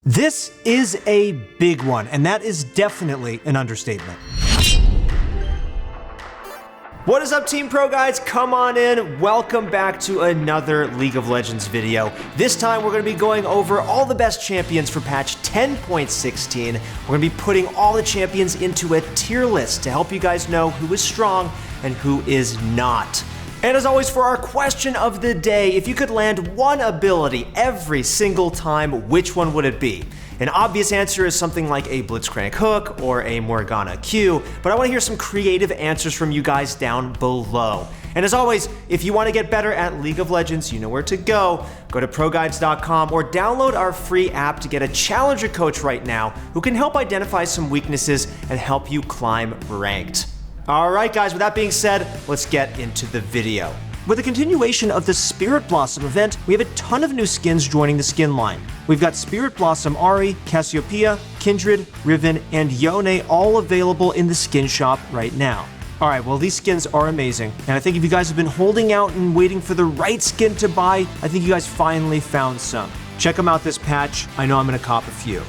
This is a big one, and that is definitely an understatement. What is up, Team ProGuides? Come on in. Welcome back to another League of Legends video. This time we're going to be going over all the best champions for patch 10.16. We're going to be putting all the champions into a tier list to help you guys know who is strong and who is not. And as always, for our question of the day, if you could land one ability every single time, which one would it be? An obvious answer is something like a Blitzcrank Hook or a Morgana Q, but I want to hear some creative answers from you guys down below. And as always, if you want to get better at League of Legends, you know where to go. Go to ProGuides.com or download our free app to get a challenger coach right now who can help identify some weaknesses and help you climb ranked. Alright guys, with that being said, let's get into the video. With the continuation of the Spirit Blossom event, we have a ton of new skins joining the skin line. We've got Spirit Blossom Ahri, Cassiopeia, Kindred, Riven, and Yone all available in the skin shop right now. Alright, well these skins are amazing, and I think if you guys have been holding out and waiting for the right skin to buy, I think you guys finally found some. Check them out this patch, I know I'm going to cop a few.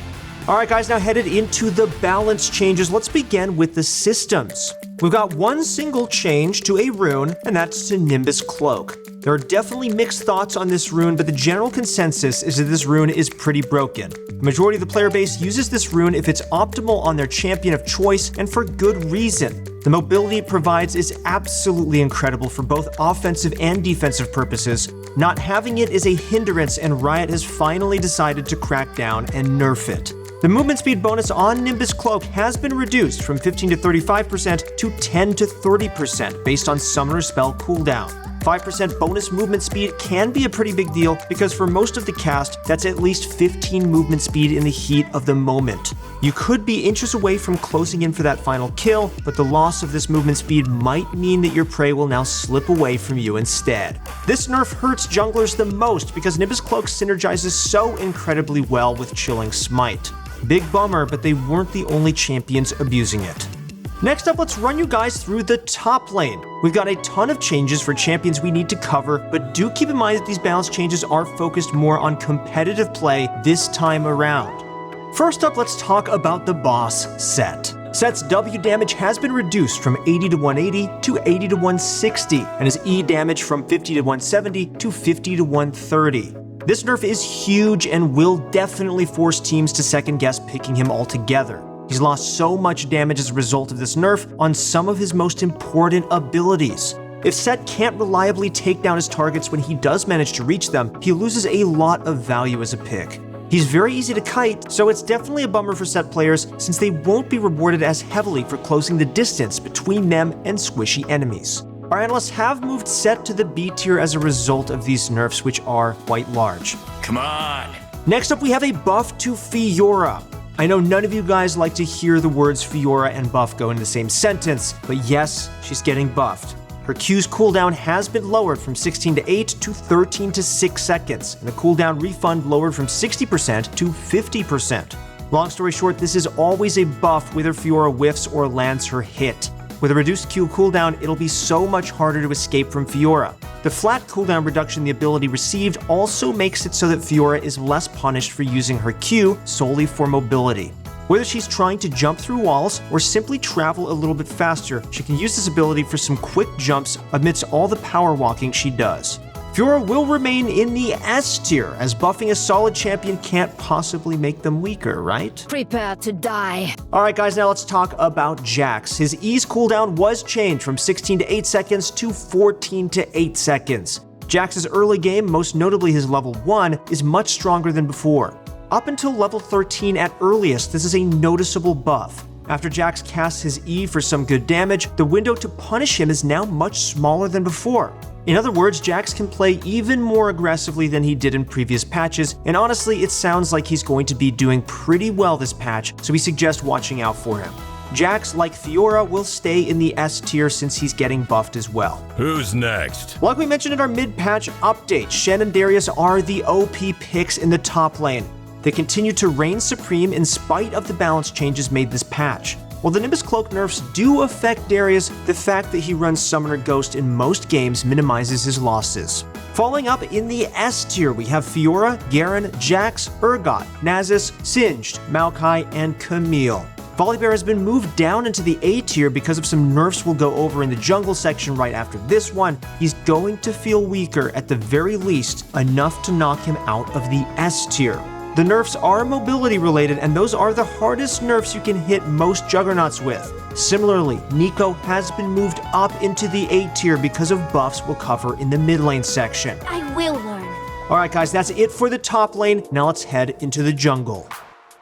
Alright guys, now headed into the balance changes, let's begin with the systems. We've got one single change to a rune, and that's to Nimbus Cloak. There are definitely mixed thoughts on this rune, but the general consensus is that this rune is pretty broken. The majority of the player base uses this rune if it's optimal on their champion of choice, and for good reason. The mobility it provides is absolutely incredible for both offensive and defensive purposes. Not having it is a hindrance, and Riot has finally decided to crack down and nerf it. The movement speed bonus on Nimbus Cloak has been reduced from 15 to 35% to 10 to 30% based on summoner spell cooldown. 5% bonus movement speed can be a pretty big deal because for most of the cast, that's at least 15 movement speed in the heat of the moment. You could be inches away from closing in for that final kill, but the loss of this movement speed might mean that your prey will now slip away from you instead. This nerf hurts junglers the most because Nimbus Cloak synergizes so incredibly well with Chilling Smite. Big bummer, but they weren't the only champions abusing it. Next up, let's run you guys through the top lane. We've got a ton of changes for champions we need to cover, but do keep in mind that these balance changes are focused more on competitive play this time around. First up, let's talk about the boss, Set. Set's W damage has been reduced from 80 to 180 to 80 to 160, and his E damage from 50 to 170 to 50 to 130. This nerf is huge and will definitely force teams to second guess picking him altogether. He's lost so much damage as a result of this nerf on some of his most important abilities. If Set can't reliably take down his targets when he does manage to reach them, he loses a lot of value as a pick. He's very easy to kite, so it's definitely a bummer for Set players since they won't be rewarded as heavily for closing the distance between them and squishy enemies. Our analysts have moved Set to the B tier as a result of these nerfs, which are quite large. Come on! Next up, we have a buff to Fiora. I know none of you guys like to hear the words Fiora and buff go in the same sentence, but yes, she's getting buffed. Her Q's cooldown has been lowered from 16 to 8 to 13 to 6 seconds, and the cooldown refund lowered from 60% to 50%. Long story short, this is always a buff whether Fiora whiffs or lands her hit. With a reduced Q cooldown, it'll be so much harder to escape from Fiora. The flat cooldown reduction the ability received also makes it so that Fiora is less punished for using her Q solely for mobility. Whether she's trying to jump through walls or simply travel a little bit faster, she can use this ability for some quick jumps amidst all the power walking she does. Fiora will remain in the S tier, as buffing a solid champion can't possibly make them weaker, right? Prepare to die. Alright guys, now let's talk about Jax. His E's cooldown was changed from 16 to 8 seconds to 14 to 8 seconds. Jax's early game, most notably his level 1, is much stronger than before. Up until level 13 at earliest, this is a noticeable buff. After Jax casts his E for some good damage, the window to punish him is now much smaller than before. In other words, Jax can play even more aggressively than he did in previous patches, and honestly, it sounds like he's going to be doing pretty well this patch, so we suggest watching out for him. Jax, like Fiora, will stay in the S tier since he's getting buffed as well. Who's next? Like we mentioned in our mid-patch update, Shen and Darius are the OP picks in the top lane. They continue to reign supreme in spite of the balance changes made this patch. While the Nimbus Cloak nerfs do affect Darius, the fact that he runs Summoner Ghost in most games minimizes his losses. Following up in the S tier, we have Fiora, Garen, Jax, Urgot, Nasus, Singed, Maokai, and Camille. Volibear has been moved down into the A tier because of some nerfs we'll go over in the jungle section right after this one. He's going to feel weaker, at the very least, enough to knock him out of the S tier. The nerfs are mobility related, and those are the hardest nerfs you can hit most juggernauts with. Similarly, Nico has been moved up into the A tier because of buffs we'll cover in the mid lane section. I will learn. Alright guys, that's it for the top lane. Now let's head into the jungle.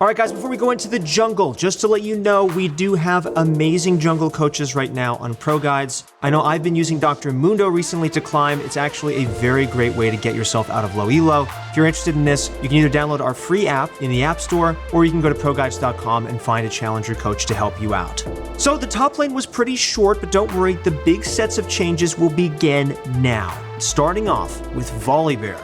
Alright guys, before we go into the jungle, just to let you know, we do have amazing jungle coaches right now on ProGuides. I know I've been using Dr. Mundo recently to climb. It's actually a very great way to get yourself out of low elo. If you're interested in this, you can either download our free app in the App Store, or you can go to ProGuides.com and find a challenger coach to help you out. So the top lane was pretty short, but don't worry, the big sets of changes will begin now. Starting off with Volibear.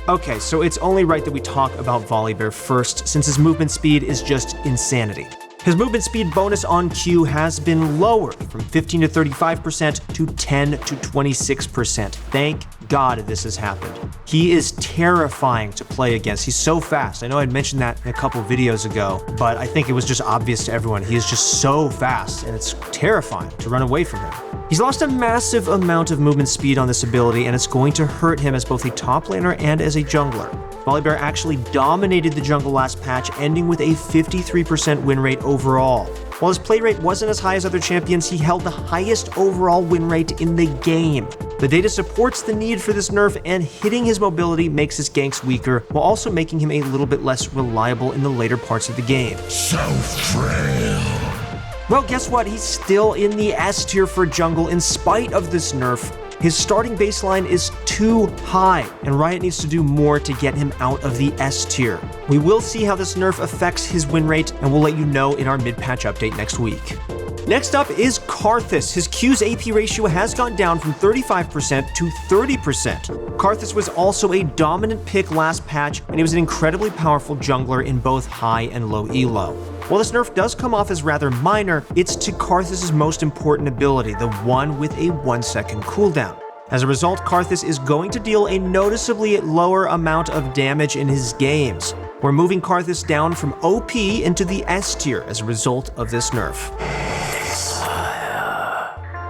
Okay, so it's only right that we talk about Volibear first, since his movement speed is just insanity. His movement speed bonus on Q has been lowered from 15 to 35% to 10 to 26%. Thank God this has happened. He is terrifying to play against. He's so fast. I know I'd mentioned that in a couple videos ago, but I think it was just obvious to everyone. He is just so fast, and it's terrifying to run away from him. He's lost a massive amount of movement speed on this ability, and it's going to hurt him as both a top laner and as a jungler. Volibear actually dominated the jungle last patch, ending with a 53% win rate overall. While his play rate wasn't as high as other champions, he held the highest overall win rate in the game. The data supports the need for this nerf, and hitting his mobility makes his ganks weaker, while also making him a little bit less reliable in the later parts of the game. So frail. Well, guess what? He's still in the S tier for jungle in spite of this nerf. His starting baseline is too high, and Riot needs to do more to get him out of the S tier. We will see how this nerf affects his win rate, and we'll let you know in our mid-patch update next week. Next up is Karthus. His Q's AP ratio has gone down from 35% to 30%. Karthus was also a dominant pick last patch, and he was an incredibly powerful jungler in both high and low elo. While this nerf does come off as rather minor, it's to Karthus' most important ability, the one with a 1-second cooldown. As a result, Karthus is going to deal a noticeably lower amount of damage in his games. We're moving Karthus down from OP into the S tier as a result of this nerf.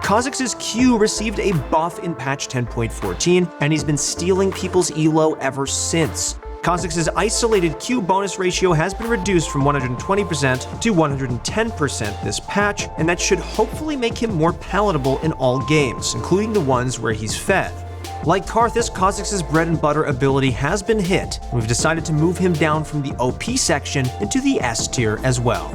Kha'Zix's Q received a buff in patch 10.14, and he's been stealing people's elo ever since. Kha'Zix's isolated Q bonus ratio has been reduced from 120% to 110% this patch, and that should hopefully make him more palatable in all games, including the ones where he's fed. Like Karthus, Kha'Zix's bread and butter ability has been hit, and we've decided to move him down from the OP section into the S tier as well.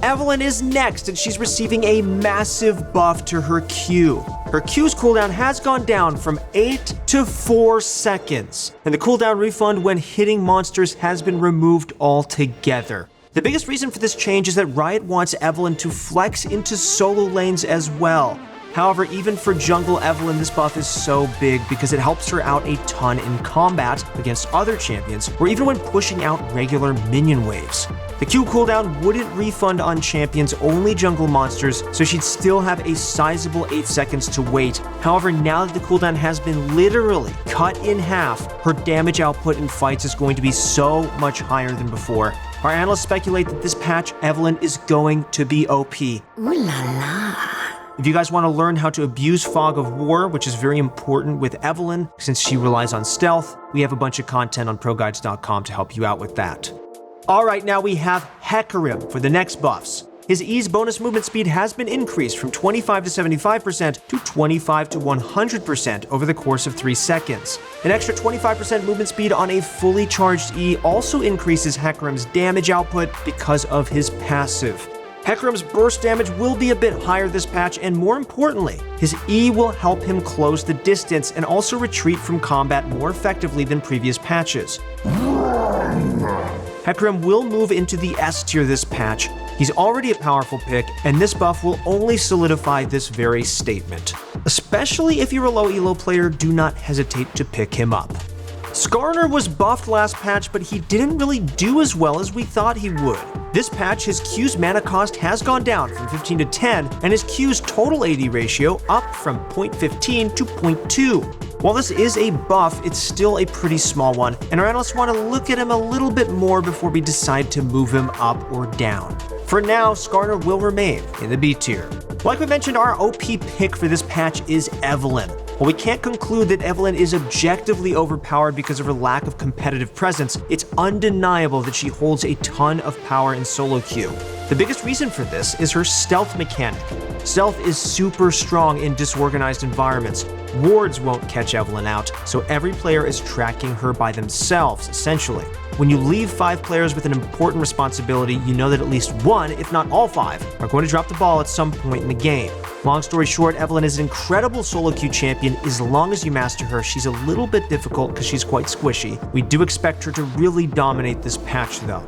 Evelynn is next, and she's receiving a massive buff to her Q. Her Q's cooldown has gone down from 8 to 4 seconds, and the cooldown refund when hitting monsters has been removed altogether. The biggest reason for this change is that Riot wants Evelynn to flex into solo lanes as well. However, even for jungle Evelynn, this buff is so big because it helps her out a ton in combat against other champions, or even when pushing out regular minion waves. The Q cooldown wouldn't refund on champions, only jungle monsters, so she'd still have a sizable 8 seconds to wait. However, now that the cooldown has been literally cut in half, her damage output in fights is going to be so much higher than before. Our analysts speculate that this patch, Evelynn is going to be OP. Ooh la la. If you guys want to learn how to abuse Fog of War, which is very important with Evelynn, since she relies on stealth, we have a bunch of content on ProGuides.com to help you out with that. Alright, now we have Hecarim for the next buffs. His E's bonus movement speed has been increased from 25 to 75% to 25 to 100% over the course of 3 seconds. An extra 25% movement speed on a fully charged E also increases Hecarim's damage output because of his passive. Hecarim's burst damage will be a bit higher this patch, and more importantly, his E will help him close the distance and also retreat from combat more effectively than previous patches. Hecarim will move into the S tier this patch. He's already a powerful pick, and this buff will only solidify this very statement. Especially if you're a low elo player, do not hesitate to pick him up. Skarner was buffed last patch, but he didn't really do as well as we thought he would. This patch, his Q's mana cost has gone down from 15 to 10, and his Q's total AD ratio up from 0.15 to 0.2. While this is a buff, it's still a pretty small one, and our analysts want to look at him a little bit more before we decide to move him up or down. For now, Skarner will remain in the B tier. Like we mentioned, our OP pick for this patch is Evelynn. While we can't conclude that Evelynn is objectively overpowered because of her lack of competitive presence, it's undeniable that she holds a ton of power in solo queue. The biggest reason for this is her stealth mechanic. Stealth is super strong in disorganized environments. Wards won't catch Evelynn out, so every player is tracking her by themselves, essentially. When you leave 5 players with an important responsibility, you know that at least one, if not all 5, are going to drop the ball at some point in the game. Long story short, Evelynn is an incredible solo queue champion. As long as you master her, she's a little bit difficult because she's quite squishy. We do expect her to really dominate this patch though.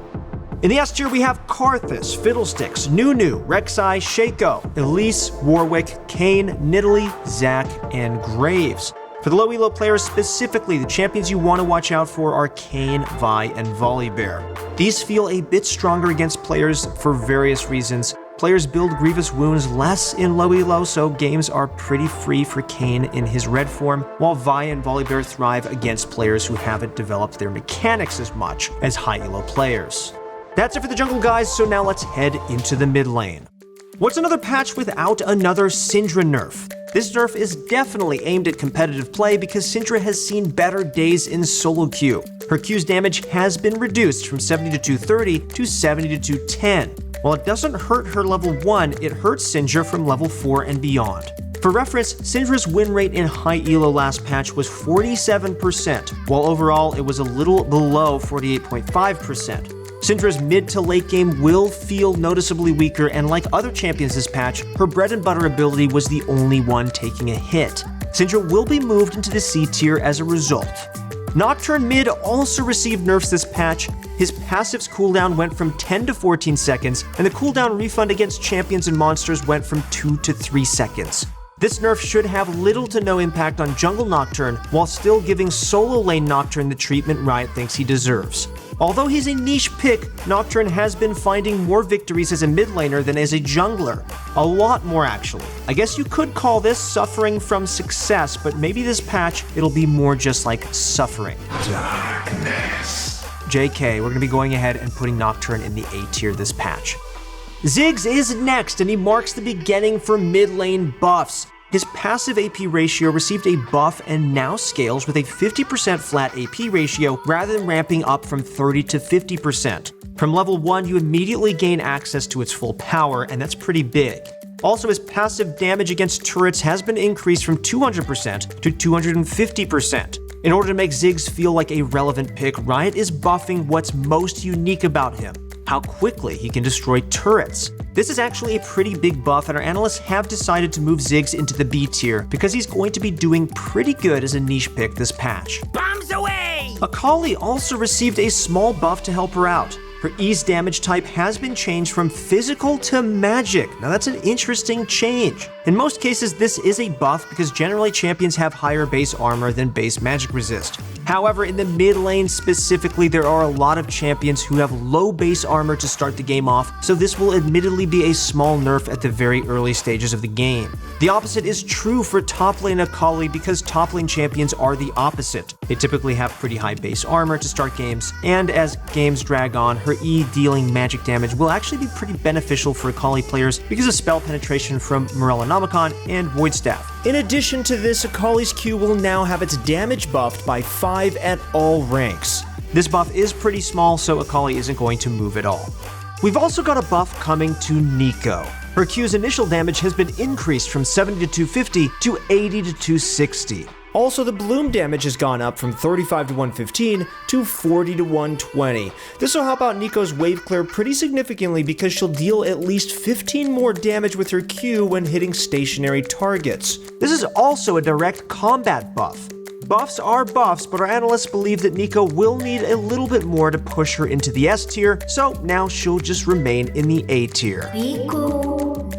In the S tier, we have Karthus, Fiddlesticks, Nunu, Rek'Sai, Shaco, Elise, Warwick, Kayn, Nidalee, Zac, and Graves. For the low elo players specifically, the champions you want to watch out for are Kayn, Vi, and Volibear. These feel a bit stronger against players for various reasons. Players build Grievous Wounds less in low elo, so games are pretty free for Kayn in his red form, while Vi and Volibear thrive against players who haven't developed their mechanics as much as high elo players. That's it for the jungle, guys, so now let's head into the mid lane. What's another patch without another Syndra nerf? This nerf is definitely aimed at competitive play because Syndra has seen better days in solo queue. Her Q's damage has been reduced from 70 to 230 to 70 to 210. While it doesn't hurt her level 1, it hurts Syndra from level 4 and beyond. For reference, Syndra's win rate in high elo last patch was 47%, while overall it was a little below 48.5%. Syndra's mid to late game will feel noticeably weaker, and like other champions this patch, her bread and butter ability was the only one taking a hit. Syndra will be moved into the C tier as a result. Nocturne mid also received nerfs this patch. His passive's cooldown went from 10 to 14 seconds, and the cooldown refund against champions and monsters went from 2 to 3 seconds. This nerf should have little to no impact on jungle Nocturne, while still giving solo lane Nocturne the treatment Riot thinks he deserves. Although he's a niche pick, Nocturne has been finding more victories as a mid laner than as a jungler. A lot more, actually. I guess you could call this suffering from success, but maybe this patch, it'll be more just like suffering. Darkness. JK, we're going to be going ahead and putting Nocturne in the A tier this patch. Ziggs is next, and he marks the beginning for mid lane buffs. His passive AP ratio received a buff and now scales with a 50% flat AP ratio rather than ramping up from 30 to 50%. From level 1, you immediately gain access to its full power, and that's pretty big. Also, his passive damage against turrets has been increased from 200% to 250%. In order to make Ziggs feel like a relevant pick, Riot is buffing what's most unique about him: how quickly he can destroy turrets. This is actually a pretty big buff, and our analysts have decided to move Ziggs into the B tier because he's going to be doing pretty good as a niche pick this patch. Bombs away! Akali also received a small buff to help her out. Her E's damage type has been changed from physical to magic. Now that's an interesting change. In most cases, this is a buff because generally champions have higher base armor than base magic resist. However, in the mid lane specifically, there are a lot of champions who have low base armor to start the game off, so this will admittedly be a small nerf at the very early stages of the game. The opposite is true for top lane Akali because top lane champions are the opposite. They typically have pretty high base armor to start games, and as games drag on, her E dealing magic damage will actually be pretty beneficial for Akali players because of spell penetration from Morellonomicon and Void Staff. In addition to this, Akali's Q will now have its damage buffed by 5 at all ranks. This buff is pretty small, so Akali isn't going to move at all. We've also got a buff coming to Neeko. Her Q's initial damage has been increased from 70 to 250 to 80 to 260. Also, the bloom damage has gone up from 35 to 115 to 40 to 120. This will help out Neeko's wave clear pretty significantly because she'll deal at least 15 more damage with her Q when hitting stationary targets. This is also a direct combat buff. Buffs are buffs, but our analysts believe that Neeko will need a little bit more to push her into the S tier, so now she'll just remain in the A tier.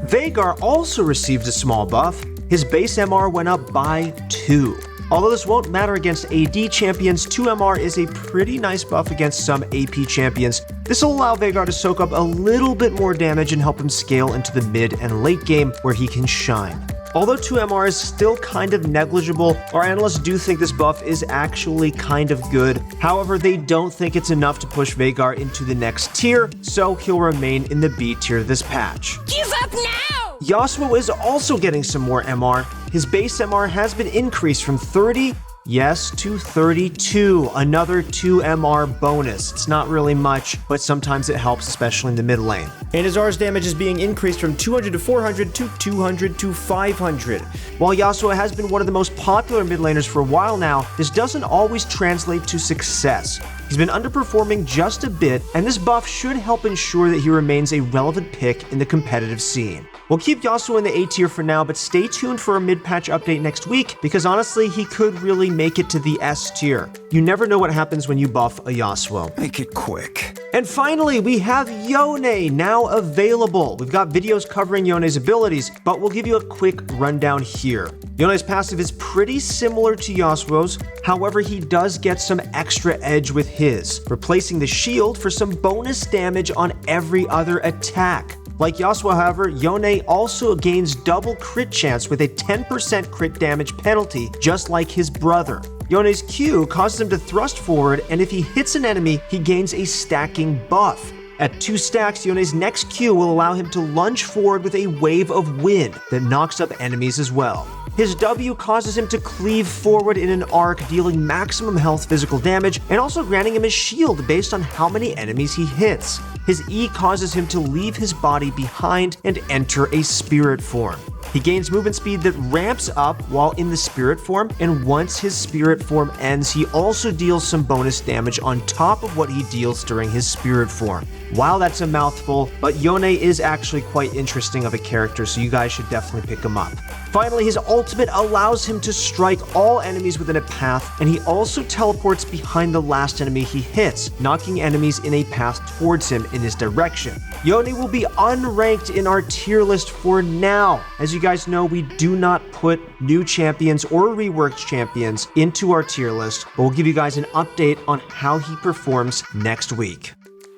Veigar also received a small buff. His base MR went up by 2. Although this won't matter against AD champions, 2MR is a pretty nice buff against some AP champions. This will allow Veigar to soak up a little bit more damage and help him scale into the mid and late game where he can shine. Although 2MR is still kind of negligible, our analysts do think this buff is actually kind of good. However, they don't think it's enough to push Veigar into the next tier, so he'll remain in the B tier this patch. Give up now! Yasuo is also getting some more MR. His base MR has been increased from 30, yes, to 32, another 2 MR bonus. It's not really much, but sometimes it helps, especially in the mid lane. And his R's damage is being increased from 200 to 400 to 200 to 500. While Yasuo has been one of the most popular mid laners for a while now, this doesn't always translate to success. He's been underperforming just a bit, and this buff should help ensure that he remains a relevant pick in the competitive scene. We'll keep Yasuo in the A tier for now, but stay tuned for a mid-patch update next week, because honestly, he could really make it to the S tier. You never know what happens when you buff a Yasuo. Make it quick. And finally, we have Yone now available. We've got videos covering Yone's abilities, but we'll give you a quick rundown here. Yone's passive is pretty similar to Yasuo's, however he does get some extra edge with his, replacing the shield for some bonus damage on every other attack. Like Yasuo, however, Yone also gains double crit chance with a 10% crit damage penalty, just like his brother. Yone's Q causes him to thrust forward, and if he hits an enemy, he gains a stacking buff. At 2 stacks, Yone's next Q will allow him to lunge forward with a wave of wind that knocks up enemies as well. His W causes him to cleave forward in an arc, dealing maximum health physical damage, and also granting him a shield based on how many enemies he hits. His E causes him to leave his body behind and enter a spirit form. He gains movement speed that ramps up while in the spirit form, and once his spirit form ends, he also deals some bonus damage on top of what he deals during his spirit form. Wow, that's a mouthful, but Yone is actually quite interesting of a character, so you guys should definitely pick him up. Finally, his ultimate allows him to strike all enemies within a path, and he also teleports behind the last enemy he hits, knocking enemies in a path towards him in his direction. Yone will be unranked in our tier list for now. As you guys know, we do not put new champions or reworked champions into our tier list, but we'll give you guys an update on how he performs next week.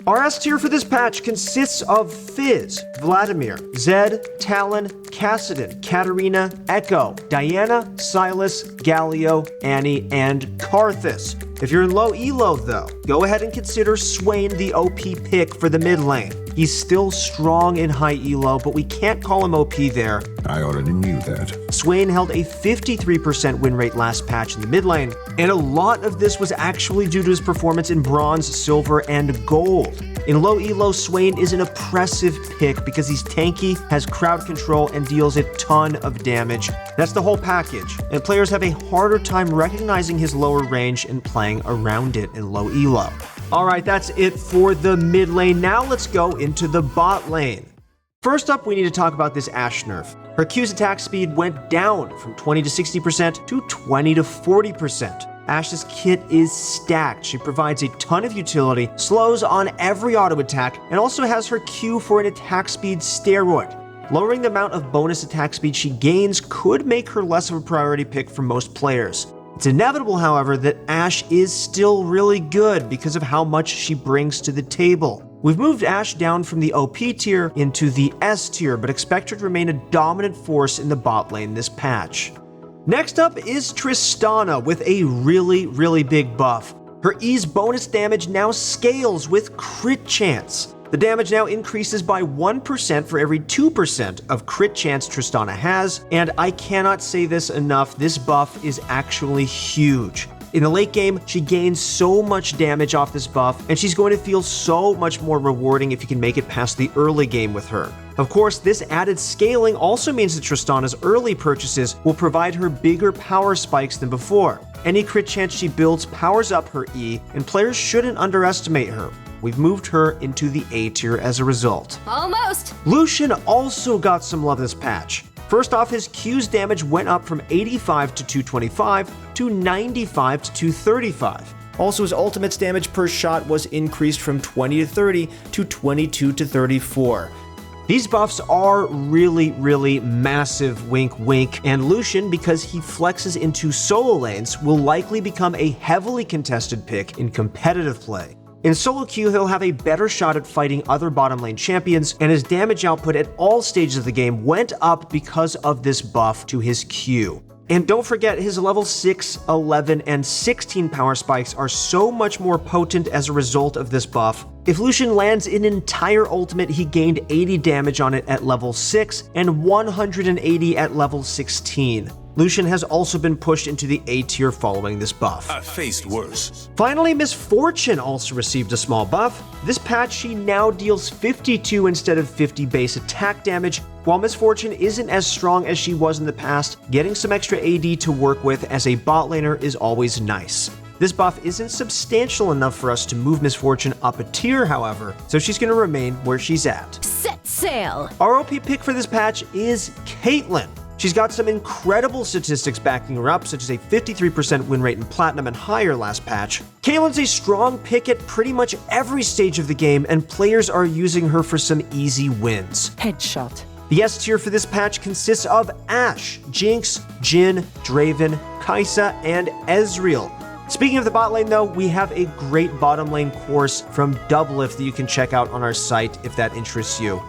Our S tier for this patch consists of Fizz, Vladimir, Zed, Talon, Kassadin, Katarina, Echo, Diana, Silas, Galio, Annie, and Karthus. If you're in low elo though, go ahead and consider Swain the OP pick for the mid lane. He's still strong in high elo, but we can't call him OP there. I already knew that. Swain held a 53% win rate last patch in the mid lane, and a lot of this was actually due to his performance in bronze, silver, and gold. In low elo, Swain is an oppressive pick because he's tanky, has crowd control, and deals a ton of damage. That's the whole package, and players have a harder time recognizing his lower range and playing around it in low elo. Alright, that's it for the mid lane. Now let's go into the bot lane. First up, we need to talk about this Ashe nerf. Her Q's attack speed went down from 20 to 60% to 20 to 40%. Ashe's kit is stacked. She provides a ton of utility, slows on every auto attack, and also has her Q for an attack speed steroid. Lowering the amount of bonus attack speed she gains could make her less of a priority pick for most players. It's inevitable, however, that Ashe is still really good because of how much she brings to the table. We've moved Ashe down from the OP tier into the S tier, but expect her to remain a dominant force in the bot lane this patch. Next up is Tristana with a really big buff. Her E's bonus damage now scales with crit chance. The damage now increases by 1% for every 2% of crit chance Tristana has, and I cannot say this enough, this buff is actually huge. In the late game, she gains so much damage off this buff, and she's going to feel so much more rewarding if you can make it past the early game with her. Of course, this added scaling also means that Tristana's early purchases will provide her bigger power spikes than before. Any crit chance she builds powers up her E, and players shouldn't underestimate her. We've moved her into the A tier as a result. Almost. Lucian also got some love this patch. First off, his Q's damage went up from 85 to 225 to 95 to 235. Also, his ultimate's damage per shot was increased from 20 to 30 to 22 to 34. These buffs are really massive, wink wink, and Lucian, because he flexes into solo lanes, will likely become a heavily contested pick in competitive play. In solo queue, he'll have a better shot at fighting other bottom lane champions, and his damage output at all stages of the game went up because of this buff to his Q. And don't forget, his level 6, 11, and 16 power spikes are so much more potent as a result of this buff. If Lucian lands an entire ultimate, he gained 80 damage on it at level 6 and 180 at level 16. Lucian has also been pushed into the A tier following this buff. I've faced worse. Finally, Miss Fortune also received a small buff. This patch, she now deals 52 instead of 50 base attack damage. While Miss Fortune isn't as strong as she was in the past, getting some extra AD to work with as a bot laner is always nice. This buff isn't substantial enough for us to move Miss Fortune up a tier, however, so she's going to remain where she's at. Set sail. Our OP pick for this patch is Caitlyn. She's got some incredible statistics backing her up, such as a 53% win rate in Platinum and higher last patch. Caitlyn's a strong pick at pretty much every stage of the game, and players are using her for some easy wins. Headshot. The S tier for this patch consists of Ashe, Jinx, Jhin, Draven, Kai'Sa, and Ezreal. Speaking of the bot lane though, we have a great bottom lane course from Doublelift that you can check out on our site if that interests you.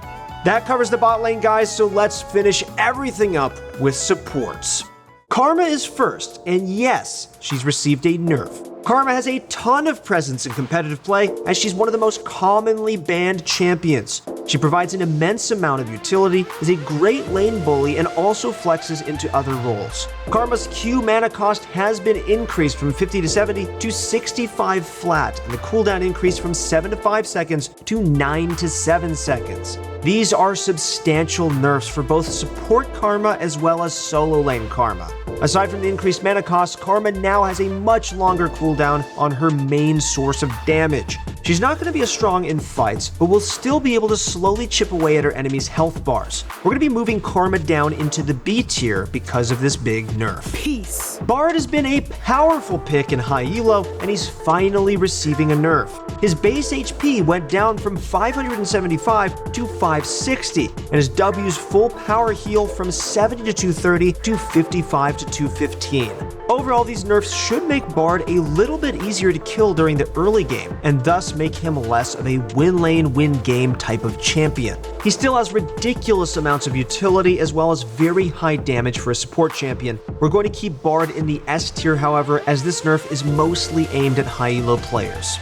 That covers the bot lane, guys, so let's finish everything up with supports. Karma is first, and yes, she's received a nerf. Karma has a ton of presence in competitive play, as she's one of the most commonly banned champions. She provides an immense amount of utility, is a great lane bully, and also flexes into other roles. Karma's Q mana cost has been increased from 50 to 70 to 65 flat, and the cooldown increased from 7 to 5 seconds to 9 to 7 seconds. These are substantial nerfs for both support Karma as well as solo lane Karma. Aside from the increased mana cost, Karma now has a much longer cooldown on her main source of damage. She's not going to be as strong in fights, but will still be elo to slowly chip away at her enemies' health bars. We're going to be moving Karma down into the B tier because of this big nerf. Peace. Bard has been a powerful pick in high elo, and he's finally receiving a nerf. His base HP went down from 575 to 560, and his W's full power heal from 70 to 230 to 55 to 215. Overall, these nerfs should make Bard a little bit easier to kill during the early game, and thus make him less of a win lane, win game type of champion. He still has ridiculous amounts of utility as well as very high damage for a support champion. We're going to keep Bard in the S tier, however, as this nerf is mostly aimed at high elo players.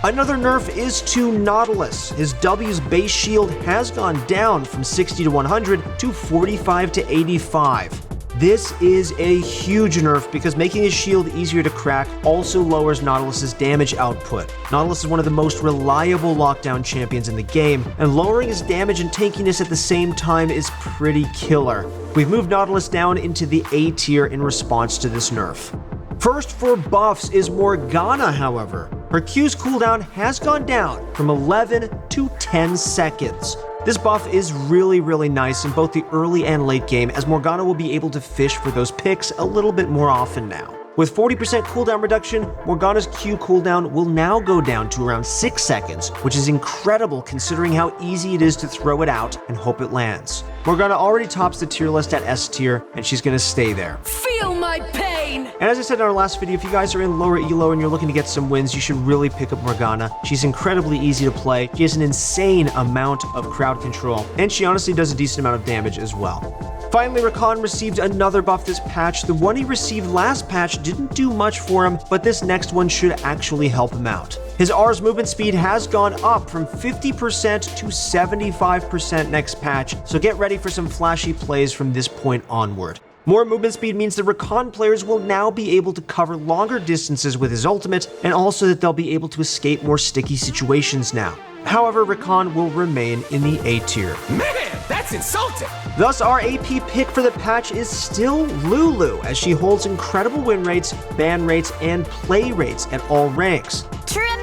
Another nerf is to Nautilus. His W's base shield has gone down from 60 to 100 to 45 to 85. This is a huge nerf because making his shield easier to crack also lowers Nautilus's damage output. Nautilus is one of the most reliable lockdown champions in the game, and lowering his damage and tankiness at the same time is pretty killer. We've moved Nautilus down into the A tier in response to this nerf. First for buffs is Morgana, however. Her Q's cooldown has gone down from 11 to 10 seconds. This buff is really nice in both the early and late game, as Morgana will be able to fish for those picks a little bit more often now. With 40% cooldown reduction, Morgana's Q cooldown will now go down to around 6 seconds, which is incredible considering how easy it is to throw it out and hope it lands. Morgana already tops the tier list at S tier, and she's gonna stay there. Feel my pain. And as I said in our last video, if you guys are in lower elo and you're looking to get some wins, you should really pick up Morgana. She's incredibly easy to play, she has an insane amount of crowd control, and she honestly does a decent amount of damage as well. Finally, Rakan received another buff this patch. The one he received last patch didn't do much for him, but this next one should actually help him out. His R's movement speed has gone up from 50% to 75% next patch, so get ready for some flashy plays from this point onward. More movement speed means that Rakan players will now be able to cover longer distances with his ultimate, and also that they'll be able to escape more sticky situations now. However, Rakan will remain in the A tier. Man, that's insulting! Thus, our AP pick for the patch is still Lulu, as she holds incredible win rates, ban rates, and play rates at all ranks. Tremendo.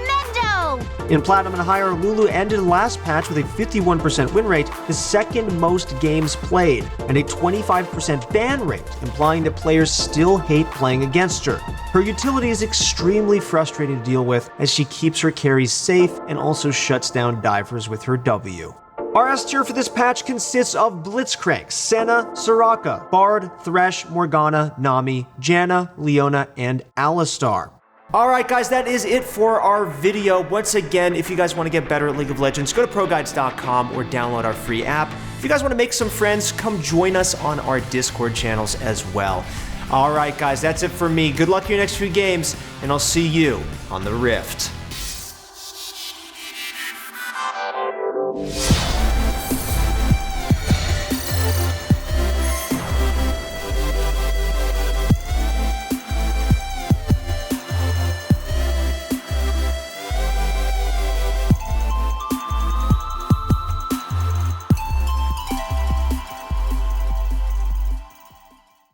In Platinum and higher, Lulu ended last patch with a 51% win rate, the second most games played, and a 25% ban rate, implying that players still hate playing against her. Her utility is extremely frustrating to deal with, as she keeps her carries safe and also shuts down divers with her W. Our S tier for this patch consists of Blitzcrank, Senna, Soraka, Bard, Thresh, Morgana, Nami, Janna, Leona, and Alistar. Alright guys, that is it for our video. Once again, if you guys want to get better at League of Legends, go to ProGuides.com or download our free app. If you guys want to make some friends, come join us on our Discord channels as well. Alright guys, that's it for me. Good luck in your next few games, and I'll see you on the Rift.